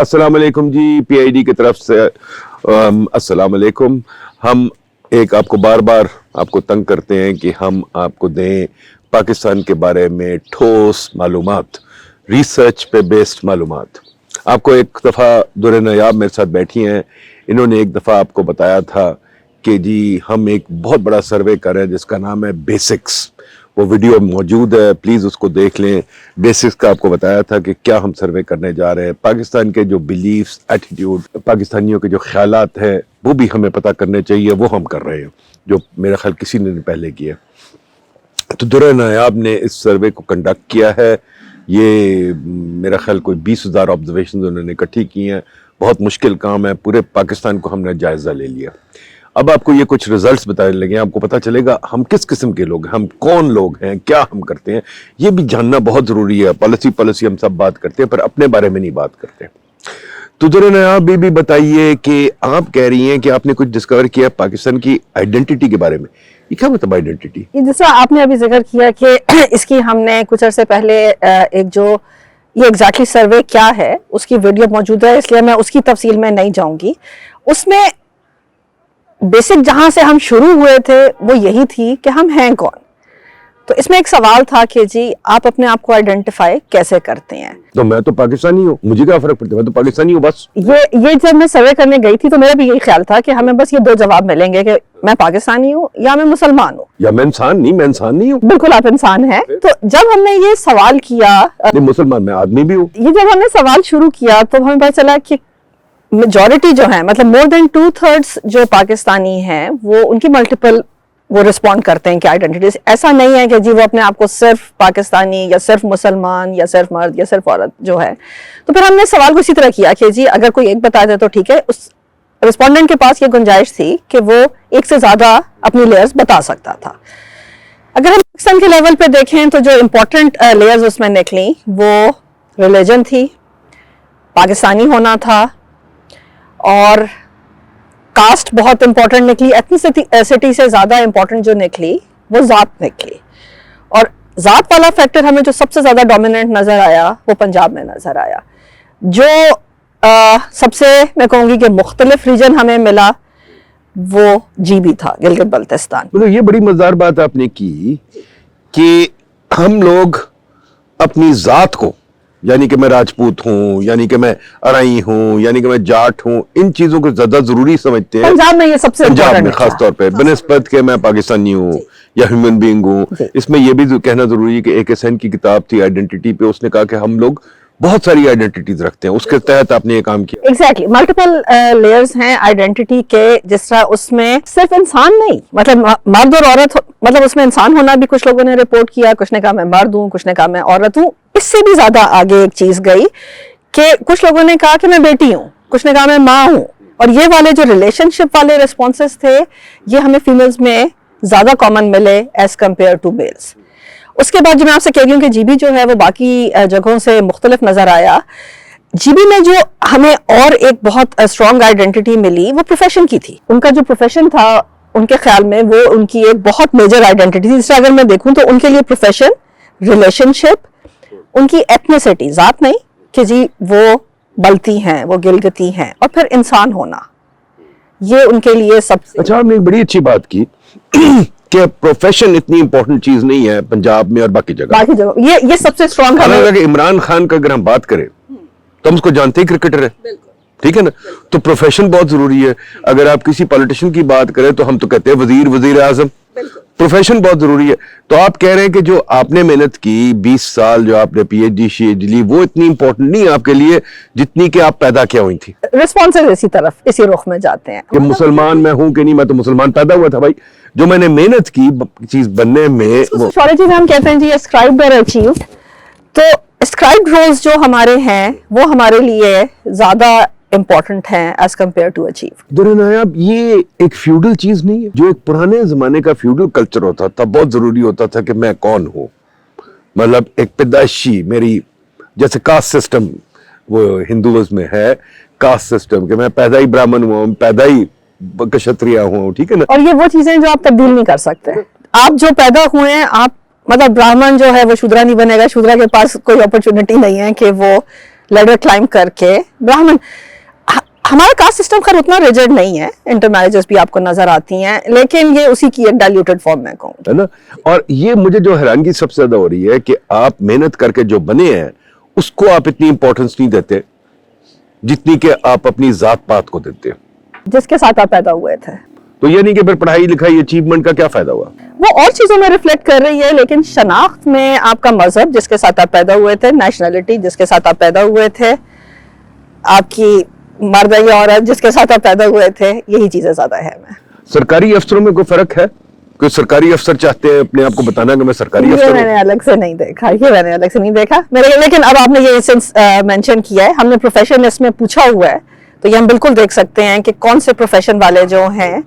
अस्सलाम वालेकुम जी, PID की तरफ से अस्सलाम वालेकुम। हम आपको बार बार आपको तंग करते हैं कि हम आपको दें पाकिस्तान के बारे में ठोस मालूमात, रिसर्च पे बेस्ड मालूमात। आपको एक दफ़ा दुर नयाब मेरे साथ बैठी हैं, इन्होंने एक दफ़ा आपको बताया था कि जी हम एक बहुत बड़ा सर्वे कर रहे हैं जिसका नाम है बेसिक्स। वो वीडियो मौजूद है, प्लीज़ उसको देख लें। बेसिक्स का आपको बताया था कि क्या हम सर्वे करने जा रहे हैं, पाकिस्तान के जो बिलीफ्स, एटीट्यूड, पाकिस्तानियों के जो ख्यालात हैं वो भी हमें पता करने चाहिए, वो हम कर रहे हैं, जो मेरा ख्याल किसी ने पहले किया। तो दुर नायाब ने इस सर्वे को कंडक्ट किया है। ये मेरा ख्याल कोई 20,000 ऑब्जर्वेशन उन्होंने इकट्ठी की हैं। बहुत मुश्किल काम है, पूरे पाकिस्तान को हमने जायज़ा ले लिया। अब आपको ये कुछ रिजल्ट्स बताने लगे, आपको पता चलेगा हम किस किस्म के लोग हैं, हम कौन लोग हैं, क्या हम करते हैं, ये भी जानना बहुत ज़रूरी है। पॉलिसी हम सब बात करते हैं पर अपने बारे में नहीं बात करते। तो दुर आप भी बताइए कि आप कह रही हैं कि आपने कुछ डिस्कवर किया पाकिस्तान की आइडेंटिटी के बारे में। ये क्या मतलब आइडेंटिटी? जैसा आपने अभी जिक्र किया कि इसकी हमने कुछ अर्से पहले एक जो ये एग्जैक्टली सर्वे क्या है उसकी वीडियो मौजूद है, इसलिए मैं उसकी तफसील में नहीं जाऊंगी। उसमें बेसिक जहां से हम शुरू हुए थे वो यही थी कि हम हैं कौन। तो इसमें एक सवाल था कि जी आप अपने आप को आइडेंटिफाई कैसे करते हैं। तो मैं तो पाकिस्तानी हूँ, मुझे क्या फर्क पड़ता है, मैं तो पाकिस्तानी हूँ बस। ये जब मैं सर्वे करने गई थी तो मेरा भी यही ख्याल था कि हमें बस ये दो जवाब मिलेंगे कि मैं पाकिस्तानी हूँ या मैं मुसलमान हूँ। या मैं इंसान नहीं हूँ। बिल्कुल आप इंसान हैं। तो जब हमने ये सवाल किया, मुसलमान मैं आदमी भी हूँ। ये जब हमने सवाल शुरू किया तो हमें पता चला कि मेजॉरिटी जो है, मतलब मोर देन 2/3 जो पाकिस्तानी हैं वो उनकी मल्टीपल वो रिस्पॉन्ड करते हैं कि आइडेंटिटीज। ऐसा नहीं है कि जी वो अपने आप को सिर्फ पाकिस्तानी या सिर्फ मुसलमान या सिर्फ मर्द या सिर्फ औरत जो है। तो फिर हमने सवाल को इसी तरह किया कि जी अगर कोई एक बता दे तो ठीक है। उस रिस्पोंडेंट के पास ये गुंजाइश थी कि वो एक से ज्यादा अपनी लेयर्स बता सकता था। अगर हम पाकिस्तान के लेवल पे देखें तो जो इम्पोर्टेंट लेयर्स उसमें निकली वो रिलीजन थी, पाकिस्तानी होना था, और कास्ट बहुत इंपॉर्टेंट निकली। एथनिसिटी से ज्यादा इंपॉर्टेंट जो निकली वो जात निकली। और जात वाला फैक्टर हमें जो सबसे ज्यादा डोमिनेंट नजर आया वो पंजाब में नजर आया। जो सबसे मैं कहूंगी कि मुख्तलिफ रीजन हमें मिला वो GB था, गिलगित बल्तिस्तान। मतलब ये बड़ी मजेदार बात आपने की कि हम लोग अपनी जात को, यानी कि मैं राजपूत हूँ, यानी कि मैं अराई हूँ, यानी कि मैं जाट हूँ, इन चीजों को ज्यादा जरूरी समझते हैं। पंजाब में ये सबसे पंजाब में खास तौर पे बनिस्बत के मैं पाकिस्तानी हूँ या ह्यूमन बीइंग हूँ। इसमें यह भी कहना जरूरी है कि AK सेन की किताब थी आइडेंटिटी पे, उसने कहा कि हम लोग बहुत सारी आइडेंटिटीज रखते हैं, उसके तहत आपने ये काम किया। एग्जैक्टली मल्टीपल लेयर्स हैं आइडेंटिटी के। जिस तरह उसमें सिर्फ इंसान नहीं, मतलब मर्द और औरत, मतलब उसमें इंसान होना भी कुछ लोगों ने रिपोर्ट किया, कुछ ने कहा मैं मर्द हूँ, कुछ ने कहा मैं औरत हूँ। इससे भी ज्यादा आगे एक चीज गई कि कुछ लोगों ने कहा कि मैं बेटी हूँ, कुछ ने कहा मैं माँ हूँ। और ये वाले जो रिलेशनशिप वाले रिस्पॉन्सेस थे ये हमें फीमेल्स में ज्यादा कॉमन मिले एज कम्पेयर टू मेल्स। उसके बाद जो मैं आपसे कह रही हूँ कि GB जो है वो बाकी जगहों से मुख्तलिफ नजर आया। GB में जो हमें और एक बहुत स्ट्रॉन्ग आइडेंटिटी मिली वो प्रोफेशन की थी। उनका जो प्रोफेशन था उनके ख्याल में वो उनकी एक बहुत मेजर आइडेंटिटी थी। इससे अगर मैं देखूं तो उनके लिए प्रोफेशन, रिलेशनशिप, उनकी एथनिसिटी, जात नहीं कि जी वो बल्ती हैं, वो गिलगिती हैं, और फिर इंसान होना, ये उनके लिए सबसे। अच्छा, आपने एक बड़ी अच्छी बात की कि प्रोफेशन इतनी इंपॉर्टेंट चीज नहीं है पंजाब में और बाकी जगह। ये सबसे स्ट्रॉन्ग है। इमरान खान का अगर हम बात करें तो हम उसको जानते ही क्रिकेटर है, ठीक है ना। तो प्रोफेशन बहुत जरूरी है। अगर आप किसी पॉलिटिशियन की बात करें तो हम तो कहते हैं वजीर आजम। प्रोफेशन बहुत जरूरी है। तो आप कह रहे हैं कि जो आपने मेहनत की 20 साल, जो आपने PhD ली, वो इतनी इंपॉर्टेंट नहीं है आपके लिए जितनी कि आप पैदा क्या हुई थी। रिस्पॉन्सेज इसी तरफ, इसी रुख में जाते हैं कि मुसलमान मैं हूं कि नहीं, मैं तो मुसलमान पैदा हुआ था भाई। जो मैंने मेहनत की चीज बनने में, सोशियोलॉजी में हम कहते हैं जी ascribed और achieved। तो ascribed roles जो हमारे हैं वो हमारे लिए ज्यादा इम्पोर्टेंट हैं एज कम्पेयर टू अचीव। दुर्नायाब, ये एक फ्यूडल चीज नहीं है? जो एक पुराने जमाने का फ्यूडल कल्चर होता था, बहुत जरूरी होता था कि मैं कौन हूँ, मतलब एक पैदाइशी मेरी, जैसे कास्ट सिस्टम वो हिंदुइज्म में है, कास्ट सिस्टम कि मैं पैदा ही ब्राह्मण हुआ हूँ, पैदा ही क्षत्रिय हुआ हूँ, ठीक है ना। और ये वो चीजें जो आप तब्दील नहीं कर सकते। आप जो पैदा हुए हैं, आप मतलब ब्राह्मण जो है वो शूद्रा नहीं बनेगा, शूद्रा के पास कोई अपॉर्चुनिटी नहीं है कि वो لیڈر کلائم کر کے براہمن. ہمارا کاسٹ سسٹم خیر اتنا ریجڈ نہیں ہے, انٹر میرجز بھی آپ کو نظر آتی ہیں, لیکن یہ اسی کی ایک ڈائلیوٹڈ فارم میں کہوں ہے نا. اور یہ مجھے جو حیرانگی سب سے زیادہ ہو رہی ہے کہ آپ محنت کر کے جو بنے ہیں اس کو آپ اتنی امپورٹنس نہیں دیتے جتنی کہ آپ اپنی ذات پات کو دیتے, جس کے ساتھ آپ پیدا ہوئے تھے. تو یہ نہیں کہ پھر پڑھائی لکھائی اچیومنٹ کا کیا فائدہ ہوا؟ وہ اور چیزوں میں ریفلیکٹ کر رہی ہے, لیکن شناخت میں آپ کا مذہب جس کے ساتھ آپ پیدا ہوئے تھے, نیشنلٹی جس کے ساتھ آپ پیدا ہوئے تھے, آپ کی مرد یا عورت جس کے ساتھ آپ پیدا ہوئے تھے, یہی چیزیں زیادہ اہم ہیں. سرکاری افسروں میں کوئی فرق ہے؟ کوئی سرکاری افسر چاہتے ہیں اپنے آپ کو بتانا کہ میں سرکاری افسر یہ ہوں؟ میں نے الگ سے نہیں دیکھا, لیکن اب آپ نے یہ انسٹنس مینشن کیا ہے, ہم نے پروفیشن اس میں پوچھا ہوا ہے, تو یہ ہم بالکل دیکھ سکتے ہیں کہ کون سے پروفیشن والے جو ہیں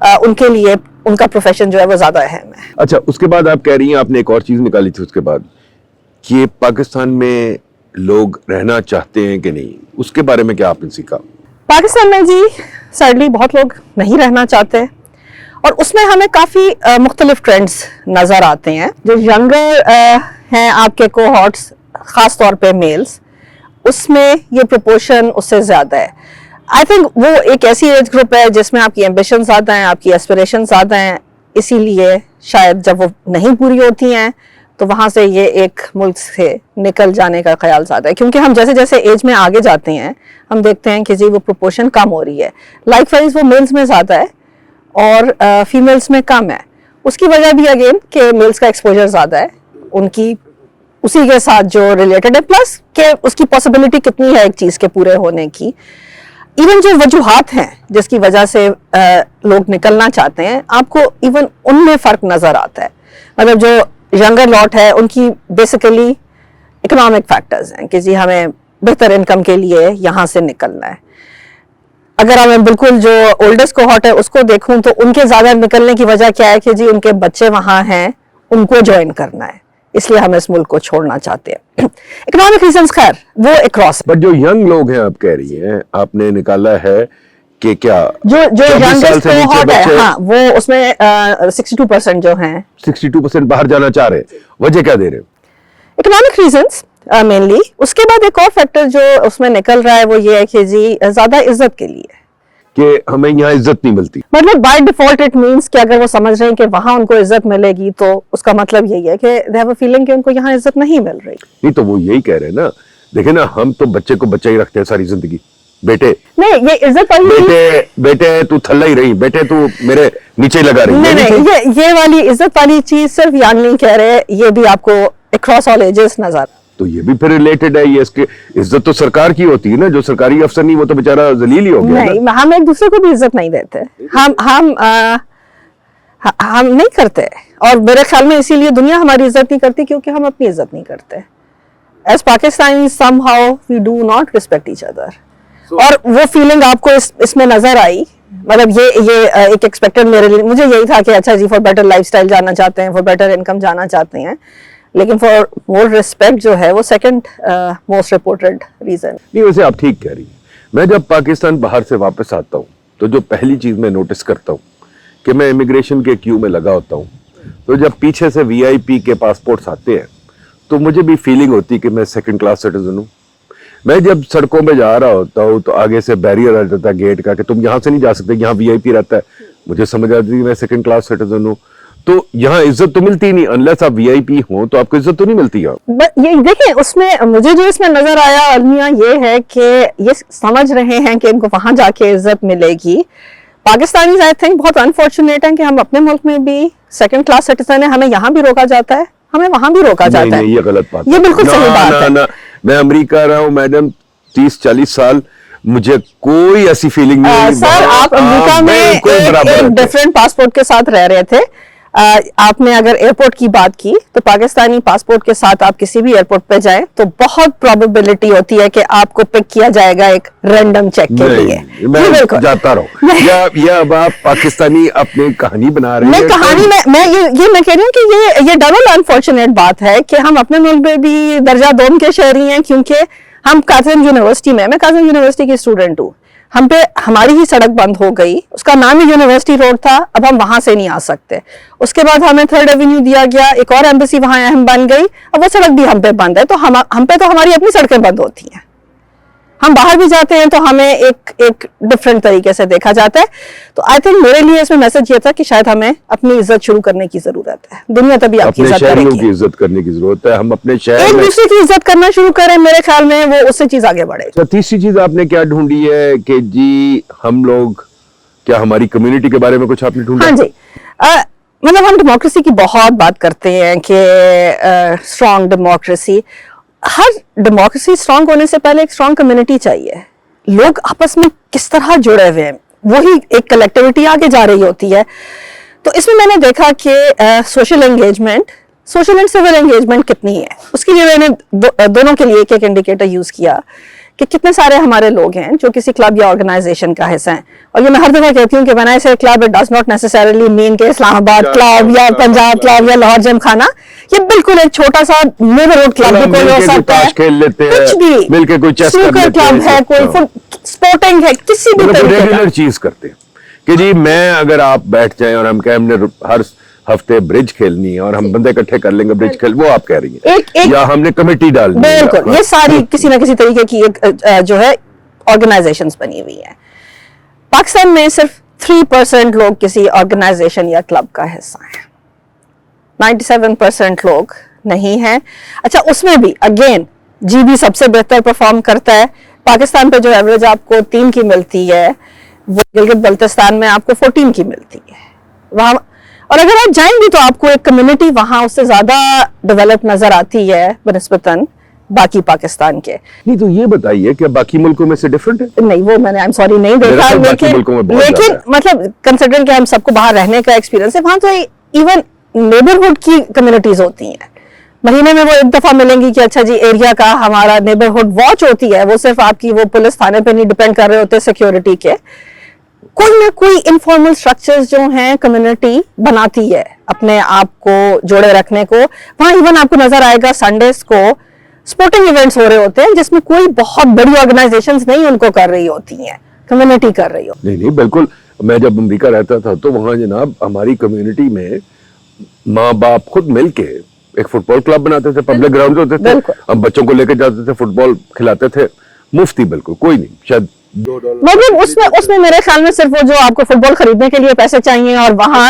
ان کے لیے ان کا پروفیشن جو ہے وہ زیادہ اہم ہے. اچھا, اس کے بعد آپ کہہ رہی ہیں آپ نے ایک اور چیز نکالی تھی اس کے بعد کہ پاکستان میں لوگ رہنا چاہتے ہیں کہ نہیں, اس کے بارے میں کیا آپ نے سیکھا؟ پاکستان میں جی سیڈلی بہت لوگ نہیں رہنا چاہتے, اور اس میں ہمیں کافی مختلف ٹرینڈز نظر آتے ہیں. جو ینگر ہیں آپ کے کوہارٹس, خاص طور پہ میلز, اس میں یہ پروپورشن اس سے زیادہ ہے. آئی تھنک وہ ایک ایسی ایج گروپ ہے جس میں آپ کی ایمبیشن زیادہ ہیں, آپ کی ایسپریشن زیادہ ہیں, اسی لیے شاید جب وہ نہیں پوری ہوتی ہیں تو وہاں سے یہ ایک ملک سے نکل جانے کا خیال زیادہ ہے. کیونکہ ہم جیسے جیسے ایج میں آگے جاتے ہیں ہم دیکھتے ہیں کہ جی وہ پروپورشن کم ہو رہی ہے. لائک وائز وہ میلز میں زیادہ ہے اور فیمیلز میں کم ہے. اس کی وجہ بھی اگین کہ میلز کا ایکسپوجر زیادہ ہے, ان کی اسی کے ساتھ جو ریلیٹڈ ہے, پلس کہ اس کی پاسبلٹی کتنی ہے ایک چیز کے پورے ہونے کی. ایون جو وجوہات ہیں جس کی وجہ سے لوگ نکلنا چاہتے ہیں, آپ کو ایون ان میں فرق نظر آتا ہے. مطلب جو ینگر لاٹ ہے ان کی بیسیکلی اکنامک فیکٹرز ہیں کہ جی ہمیں بہتر انکم کے لیے یہاں سے نکلنا ہے. اگر میں بالکل جو اولڈسٹ کوہارٹ ہے اس کو دیکھوں تو ان کے زیادہ نکلنے کی وجہ کیا ہے کہ جی ان کے بچے وہاں ہیں, ان کو جوائن کرنا ہے, اس لیے ہم اس ملک کو چھوڑنا چاہتے ہیں. اکنامک ریزنز خیر وہ اکراس. بٹ جو ینگ لوگ ہیں آپ کہہ رہی ہیں, آپ نے نکالا ہے کہ کیا جو ینگسٹ کوہارٹ ہے, ہاں وہ اس میں 62% جو ہیں 62% باہر جانا چاہ رہے ہیں, وجہ کیا دے رہے ہیں؟ Economic reasons mainly. اس کے بعد ایک اور فیکٹر جو اس میں نکل رہا ہے وہ یہ ہے کہ جی زیادہ عزت کے لیے, کہ ہمیں یہاں عزت نہیں ملتی. مطلب بائی ڈیفالٹ اٹ مینس کہ اگر وہ سمجھ رہے ہیں کہ وہاں ان کو عزت ملے گی تو اس کا مطلب یہی ہے کہ دے ہیو اے فیلنگ کہ ان کو یہاں عزت نہیں مل رہی. نہیں تو وہ یہی کہہ رہے ہیں نا, دیکھیں نا ہم تو بچے کو بچہ ہی رکھتے ہیں ساری زندگی. بیٹے نہیں, یہ عزت والی بیٹے تو تھلا ہی رہی, بیٹے تو میرے نیچے لگا رہی. نہیں, یہ والی عزت والی چیز صرف یانگ نہیں کہہ رہے, یہ بھی آپ کو اکراس آل ایجز نظر. تو یہ بھی پھر ریلیٹڈ ہے, یہ اس کے عزت تو سرکار کی ہوتی ہے نا, جو سرکاری افسر نہیں وہ تو بیچارہ ذلیل ہی ہو گیا. نہیں, ہم ایک دوسرے کو بھی عزت نہیں دیتے, ہم نہیں کرتے, اور میرے خیال میں اسی لیے دنیا ہماری عزت نہیں کرتی کیونکہ ہم اپنی عزت نہیں کرتے. As Pakistani somehow we do not respect each other. اور وہ فیلنگ آپ کو اس میں نظر آئی, مطلب یہ ایک ایکسپیکٹڈ میرے لیے, مجھے یہی تھا کہ اچھا جی فار بیٹر لائف اسٹائل جانا چاہتے ہیں, فار بیٹر انکم جانا چاہتے ہیں, لیکن فار مور ریسپیکٹ جو ہے وہ سیکنڈ موسٹ رپورٹڈ ریزن. نہیں ویسے آپ ٹھیک کہہ رہی ہیں. میں جب پاکستان باہر سے واپس آتا ہوں تو جو پہلی چیز میں نوٹس کرتا ہوں کہ میں امیگریشن کے کیو میں لگا ہوتا ہوں, تو جب پیچھے سے VIP کے پاسپورٹس آتے ہیں تو مجھے بھی فیلنگ ہوتی کہ میں سیکنڈ کلاس سٹیزن ہوں. میں جب سڑکوں پہ جا رہا ہوتا ہوں تو آگے سے بیریئر آ جاتا ہے گیٹ کا کہ تم یہاں سے نہیں جا سکتے, یہاں VIP رہتا ہے. مجھے سمجھ آتی ہے میں سیکنڈ کلاس سٹیزن ہوں, تو یہاں عزت تو ملتی نہیں انلیس آپ VIP ہوں, تو آپ کو عزت تو نہیں ملتی. یہ دیکھیں اس میں مجھے جو اس میں نظر آیا المیہ یہ ہے کہ یہ سمجھ رہے ہیں کہ ان کو وہاں جا کے عزت ملے گی. پاکستانی آئی تھنک بہت انفارچونیٹ ہیں کہ ہم اپنے ملک میں بھی سیکنڈ کلاس سٹیزن ہیں, ہمیں یہاں بھی روکا جاتا ہے, ہمیں وہاں بھی روکا جاتا ہے. یہ غلط بات, یہ بالکل صحیح بات ہے. میں امریکہ رہا ہوں میڈم 30-40 سال, مجھے کوئی ایسی فیلنگ نہیں. سر آپ امریکہ میں ایک ڈیفرنٹ پاسپورٹ کے ساتھ رہ رہے تھے, آپ نے اگر ایئرپورٹ کی بات کی تو پاکستانی پاسپورٹ کے ساتھ آپ کسی بھی ایئرپورٹ پہ جائیں تو بہت پروبیبلٹی ہوتی ہے کہ آپ کو پک کیا جائے گا ایک رینڈم چیک کے لیے. میں جاتا رہوں یا اب آپ پاکستانی اپنی کہانی بنا رہے ہیں. کہانی میں کہہ رہی ہوں کہ یہ ڈبل انفارچونیٹ بات ہے کہ ہم اپنے ملک میں بھی درجہ دوم کے شہری ہیں, کیونکہ ہم کازم یونیورسٹی میں کازم یونیورسٹی کی اسٹوڈنٹ ہوں, ہم پہ ہماری ہی سڑک بند ہو گئی, اس کا نام ہی یونیورسٹی روڈ تھا, اب ہم وہاں سے نہیں آ سکتے. اس کے بعد ہمیں 3rd ایونیو دیا گیا, ایک اور ایمبیسی وہاں اہم بن گئی, اب وہ سڑک بھی ہم پہ بند ہے, تو ہم پہ تو ہماری اپنی سڑکیں بند ہوتی ہیں. हम बाहर भी जाते हैं तो हमें एक डिफरेंट तरीके से देखा जाता है। तो आई थिंक मेरे लिए इसमें मैसेज ये था कि शायद हमें अपनी इज्जत शुरू करने की जरूरत है, दुनिया तभी आपकी अपने इज्जत शहरियों करेगी। की इज्जत करने की जरूरत है, हम अपने शहर एक में। दूसरे की इज्जत करना शुरू करें, मेरे ख्याल में वो उससे चीज आगे बढ़ेगी। तो तीसरी चीज आपने क्या ढूंढी है कि जी हम लोग, क्या हमारी कम्युनिटी के बारे में कुछ आपने ढूंढा? हाँ जी, मतलब हम डेमोक्रेसी की बहुत बात करते हैं कि स्ट्रॉन्ग डेमोक्रेसी, हर डेमोक्रेसी स्ट्रॉन्ग होने से पहले एक स्ट्रॉन्ग कम्युनिटी चाहिए। लोग आपस में किस तरह जुड़े हुए हैं, वही एक कलेक्टिविटी आगे जा रही होती है। तो इसमें मैंने देखा कि social engagement, social and civil engagement कितनी है, उसके लिए मैंने दोनों के लिए एक इंडिकेटर यूज किया कि कितने सारे हमारे लोग हैं जो किसी क्लब या ऑर्गेनाइजेशन का हिस्सा हैं। और ये मैं हर दफा कहती हूँ कि व्हेन आई से club, it does not necessarily mean के इस्लामाबाद क्लब या पंजाब क्लब या लाहौर जिम खाना, ये बिल्कुल एक छोटा सा नेबरहुड क्लब भी कोई हो सकता है, खेल लेते हैं, कुछ भी, मिलके कोई चेस कर लेते क्लब है, कोई स्पोर्टिंग है, किसी भी तरीके का। रेगुलर चीज करते हैं कि जी मैं, अगर आप बैठ जाएं और हम कहें हमने हर हफ्ते ब्रिज खेलनी है और हम बंदे इकट्ठे कर लेंगे ब्रिज खेल, वो आप कह रही हैं, या हमने कमेटी डालनी है। बिल्कुल, ये सारी किसी ना किसी तरीके की एक जो है ऑर्गेनाइजेशंस बनी हुई है। पाकिस्तान में सिर्फ 3% लोग किसी ऑर्गेनाइजेशन या क्लब का हिस्सा हैं, 97% लोग नहीं हैं। अच्छा, उसमें भी अगेन जीबी सबसे बेहतर परफॉर्म करता है। पाकिस्तान पे जो एवरेज आपको 3 की मिलती है, वो गिलगित बल्तिस्तान में आपको 14 की मिलती है वहां। और अगर आप जाएंगे तो आपको एक कम्युनिटी वहां उससे ज्यादा डेवलप नजर आती है बनिस्बतन बाकी पाकिस्तान के। नहीं तो ये बताइए कि बाकी मुल्कों में से डिफरेंट है? नहीं, वो मैंने आई एम सॉरी नहीं देखा, मेरे ख्याल बाकी मुल्कों में बहुत लेकिन ज्यादा है। मतलब कंसिडरिंग कि हम सबको बाहर रहने का एक्सपीरियंस है, वहां तो इवन नेबरहुड की कम्युनिटीज होती हैं, महीने में वो एक दफा मिलेंगी कि अच्छा जी एरिया का हमारा नेबरहुड वॉच होती है। वो सिर्फ आपकी वो पुलिस थाने पे नहीं डिपेंड कर रहे होते सिक्योरिटी के, कोई ना कोई इनफॉर्मल स्ट्रक्चर्स जो हैं कम्युनिटी बनाती है अपने आप को जोड़े रखने को। वहां इवन आपको नजर आएगा संडेज को स्पोर्टिंग इवेंट्स हो रहे होते हैं जिसमें कोई बहुत बड़ी ऑर्गेनाइजेशंस नहीं उनको कर रही होती हैं, कम्युनिटी कर रही होती है। नहीं बिल्कुल। मैं जब अमेरिका रहता था तो वहां जनाब हमारी कम्युनिटी में माँ बाप खुद मिलके एक फुटबॉल क्लब बनाते थे, पब्लिक ग्राउंड होते थे, हम बच्चों को लेकर जाते थे, फुटबॉल खिलाते थे, मुफ्ती, बिल्कुल कोई नहीं, शायद $2। मतलब उसमें मेरे ख्याल में सिर्फ वो जो आपको फुटबॉल खरीदने के लिए पैसे चाहिए और वहां,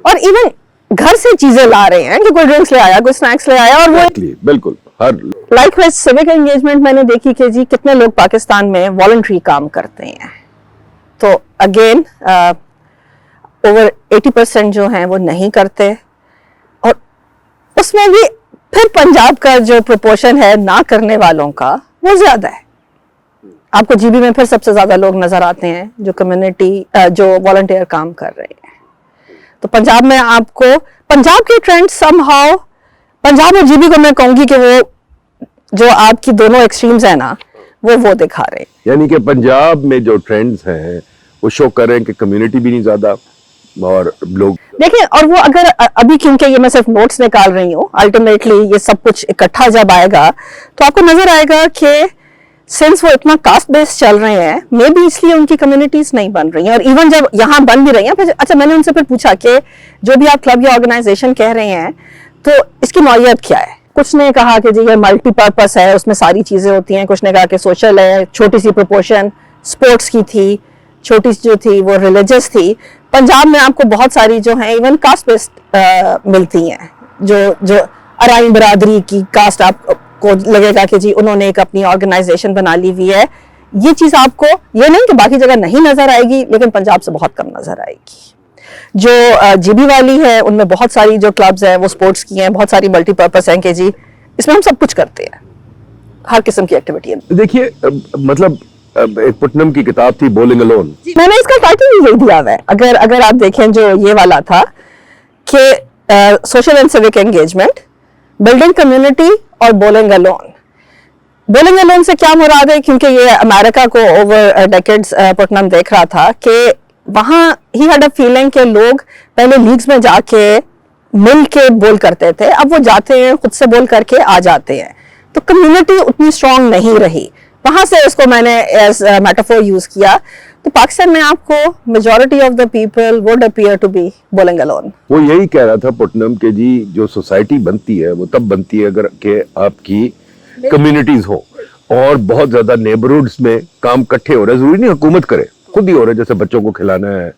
और इवन घर से चीजें ला रहे हैं कि कोई ड्रिंक्स ले आया, कोई स्नैक्स ले आया, और वो बिल्कुल हर लाइकवाइज सिविक एंगेजमेंट मैंने देखी कि जी कितने लोग पाकिस्तान में वॉलंटरी काम करते हैं। तो अगेन ओवर 80% जो हैं वो नहीं करते, और उसमें भी फिर पंजाब का जो प्रोपोर्शन है ना करने वालों का वो ज्यादा है। आपको जीबी में फिर सबसे ज्यादा लोग नजर आते हैं जो कम्युनिटी जो वॉलंटियर काम कर रहे हैं। तो पंजाब में आपको पंजाब के ट्रेंड समहाउ, पंजाब और जीबी को मैं कहूंगी कि वो जो आपकी दोनों एक्सट्रीम्स है ना वो दिखा रहे हैं। यानी कि पंजाब में जो ट्रेंड्स हैं वो शो कर रहे हैं कि कम्युनिटी भी नहीं ज्यादा और लोग देखिए, और वो अगर अभी क्योंकि ये मैं सिर्फ नोट्स निकाल रही हूँ, अल्टीमेटली ये सब कुछ इकट्ठा जब आएगा तो आपको नजर आएगा कि सिंस वो इतना कास्ट बेस्ड चल रहे हैं, मे बी इसलिए उनकी कम्युनिटीज नहीं बन रही हैं। और इवन जब यहाँ बन भी रही हैं, फिर अच्छा मैंने उनसे फिर पूछा कि जो भी आप क्लब या ऑर्गेनाइजेशन कह रहे हैं तो इसकी नौयत क्या है। कुछ ने कहा कि जी ये मल्टीपर्पस है, उसमें सारी चीजें होती हैं। कुछ ने कहा कि सोशल है, छोटी सी प्रोपोर्शन स्पोर्ट्स की थी, छोटी जो थी वो रिलीजियस थी। पंजाब में आपको बहुत सारी जो है इवन कास्ट बेस्ड मिलती हैं, जो अराइन बरादरी की कास्ट आपको लगेगा कि जी उन्होंने एक अपनी ऑर्गेनाइजेशन बना ली हुई है। ये चीज आपको ये नहीं कि बाकी जगह नहीं नजर आएगी, लेकिन पंजाब से बहुत कम नजर आएगी। जो जीबी वाली है उनमें बहुत सारी जो क्लब्स हैं वो स्पोर्ट्स की हैं, बहुत सारी मल्टीपर्पस हैं कि जी इसमें हम सब कुछ करते हैं, हर किस्म की एक्टिविटी है। देखिए मतलब एक पुटनम की किताब थी बॉलिंग अलोन, मैंने इसका टाइटल ही यही दिया हुआ है। अगर आप देखें जो ये वाला था कि social and civic engagement, building community और बॉलिंग अलोन। बॉलिंग अलोन से क्या मुराद है, क्योंकि ये अमेरिका को ओवर डेकेड्स पुटनम देख रहा था कि वहां ही हैड अ फीलिंग कि लोग पहले लीग्स में जाके मिल के बोल करते थे, अब वो जाते हैं खुद से बोल करके आ जाते हैं, तो कम्युनिटी उतनी स्ट्रांग नहीं रही। वहां से इसको मैंने एज मेटाफोर यूज किया। तो पाकिस्तान में आपको majority of the people would appear to be bowling alone. वो यही कह रहा था पुटनम के जी जो सोसाइटी बनती है वो तब बनती है अगर कि आपकी कम्युनिटीज हो। اور بہت زیادہ نیبرہڈس میں کام کٹھے ہو رہے ہیں, ضروری نہیں حکومت کرے, خود ہی ہو رہے ہیں, جیسے بچوں کو کھلانا ہے,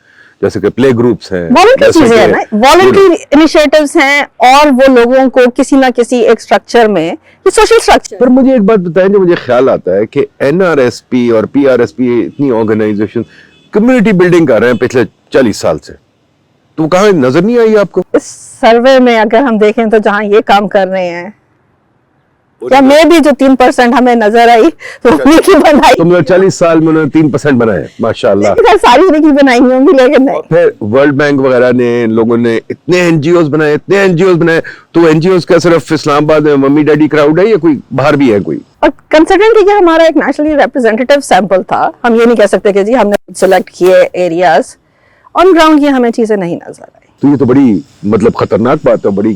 جیسے کہ پلے گروپس ہیں, والنٹری چیزیں ہیں نا, والنٹری انیشیٹوز ہیں, اور وہ لوگوں کو کسی نہ کسی ایک سٹرکچر میں, یہ سوشل سٹرکچر. پر مجھے ایک بات بتائیں, جو مجھے خیال آتا ہے کہ NRSP اور PRSP اتنی آرگنائزیشن کمیونٹی بلڈنگ کر رہے ہیں پچھلے 40 سال سے, تو کہاں نظر نہیں آئی آپ کو؟ اس سروے میں اگر ہم دیکھیں تو جہاں یہ کام کر رہے ہیں, یا میں بھی جو 3% ہمیں نظر آئی تو انہیں کی بنائی, تم نے 40 سال میں انہوں نے 3% بنائے, ماشاءاللہ. ساری انہیں کی بنائی ہوں گی, لیکن نہیں. پھر ورلڈ بینک وغیرہ نے, ان لوگوں نے اتنے NGOs بنائے, اتنے NGOs بنائے, تو NGOs کا صرف اسلام آباد میں ممی ڈیڈی کراؤڈ ہے یا کوئی باہر بھی ہے کوئی؟ اور کنسیڈرنگ کہ ہمارا ایک نیشنلی ریپرزینٹیو سیمپل تھا, ہم یہ نہیں کہہ سکتے کہ جی ہم نے سلیکٹ کیے ایریاز, آن گراؤنڈ یہ ہمیں چیزیں نہیں نظر آئی. تو یہ تو بڑی مطلب خطرناک بات ہے, بڑی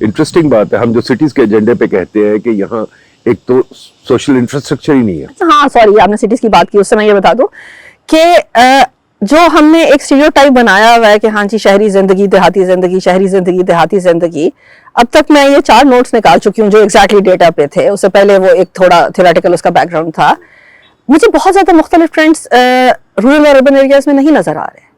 انٹرسٹنگ بات ہے. ہم جو سٹیز کے ایجنڈے پہ کہتے ہیں کہ یہاں ایک تو سوشل انفراسٹرکچر ہی نہیں ہے. ہاں سوری, آپ نے سٹیز کی بات کی, اس سے میں یہ بتا دوں کہ جو ہم نے ایک اسٹیریوٹائپ بنایا ہوا ہے کہ ہاں جی شہری زندگی دیہاتی زندگی, شہری زندگی دیہاتی زندگی, اب تک میں یہ 4 نوٹس نکال چکی ہوں جو ایگزیکٹلی ڈیٹا پہ تھے. اس سے پہلے وہ ایک تھوڑا تھیوریٹیکل اس کا بیک گراؤنڈ تھا. مجھے بہت زیادہ مختلف ٹرینڈز رورل اور اربن ایریاز میں نہیں نظر آ رہے.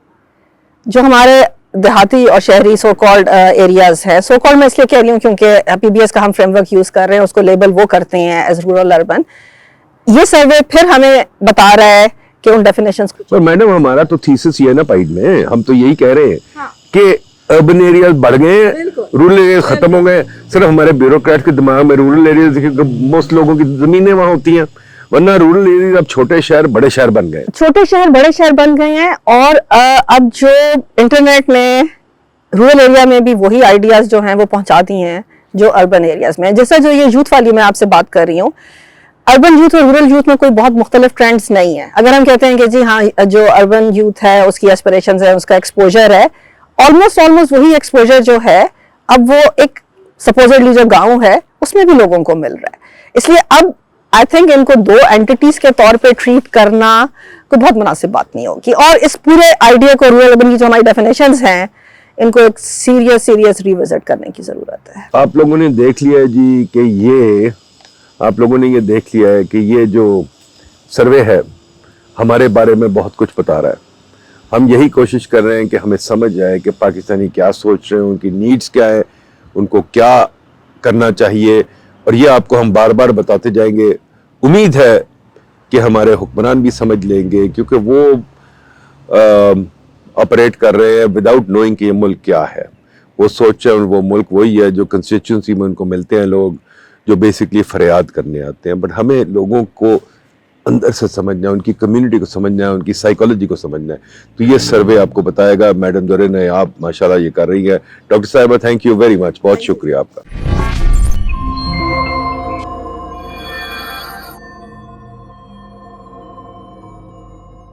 جو ہمارے دیہاتی اور شہری سو کالڈ ایریاز ہے, سو کالڈ میں اس لیے کہہ رہی ہوں کیونکہ PBS کا ہم فریم ورک یوز کر رہے ہیں, اس کو لیبل وہ کرتے ہیں ایز رورل اربن. یہ سروے پھر ہمیں بتا رہا ہے کہ ان ڈیفینیشنز کو. اور میڈم ہمارا تو تھیسس یہ ہے نا پائیڈ میں, ہم تو یہی کہہ رہے ہیں کہ اربن ایریاز بڑھ گئے ہیں, رورل ایریاز ختم ہو گئے. صرف ہمارے بیوروکریٹ کے دماغ میں رورل ایریاز, موسٹ لوگوں کی زمینیں وہاں ہوتی ہیں, ورنہ رورل ایریاز اب چھوٹے شہر بڑے شہر بن گئے. چھوٹے شہر بڑے شہر بن گئے ہیں, اور اب جو انٹرنیٹ نے رورل ایریا میں بھی وہی آئیڈیاز جو ہیں وہ پہنچا دی ہیں جو اربن ایریاز میں. جیسا جو یہ یوتھ والی میں آپ سے بات کر رہی ہوں, اربن یوتھ اور رورل یوتھ میں کوئی بہت مختلف ٹرینڈز نہیں ہیں. اگر ہم کہتے ہیں کہ جی ہاں جو اربن یوتھ ہے اس کی ایسپریشنز ہیں, اس کا ایکسپوجر ہے, آلموسٹ وہی ایکسپوجر جو ہے اب وہ ایک سپوزڈلی جو گاؤں ہے اس میں بھی لوگوں کو مل رہا ہے. اس لیے اب آئی تھنک ان کو 2 اینٹیٹیز کے طور پہ ٹریٹ کرنا کوئی بہت مناسب بات نہیں ہوگی, اور اس پورے آئیڈیا کو رورل اربن کی جو ہماری ڈیفینیشنز ہیں ان کو ایک سیریس ریوزٹ کرنے کی ضرورت ہے. آپ لوگوں نے دیکھ لیا جی کہ یہ دیکھ لیا ہے کہ یہ جو سروے ہے ہمارے بارے میں بہت کچھ بتا رہا ہے. ہم یہی کوشش کر رہے ہیں کہ ہمیں سمجھ آئے کہ پاکستانی کیا سوچ رہے ہیں, ان کی نیڈز کیا ہے, ان کو کیا کرنا چاہیے, اور یہ آپ کو ہم بار بار بتاتے جائیں گے. امید ہے کہ ہمارے حکمران بھی سمجھ لیں گے, کیونکہ وہ آپریٹ کر رہے ہیں وداؤٹ نوئنگ کہ یہ ملک کیا ہے. وہ سوچ رہے ہیں وہ ملک وہی ہے جو کنسٹیچوئنسی میں ان کو ملتے ہیں لوگ جو بیسکلی فریاد کرنے آتے ہیں. بٹ ہمیں لوگوں کو اندر سے سمجھنا ہے, ان کی کمیونٹی کو سمجھنا ہے, ان کی سائیکالوجی کو سمجھنا ہے. تو یہ سروے آپ کو بتائے گا. میڈم دورے نے آپ ماشاءاللہ یہ کر رہی ہے. ڈاکٹر صاحبہ تھینک یو ویری مچ, بہت شکریہ آپ کا.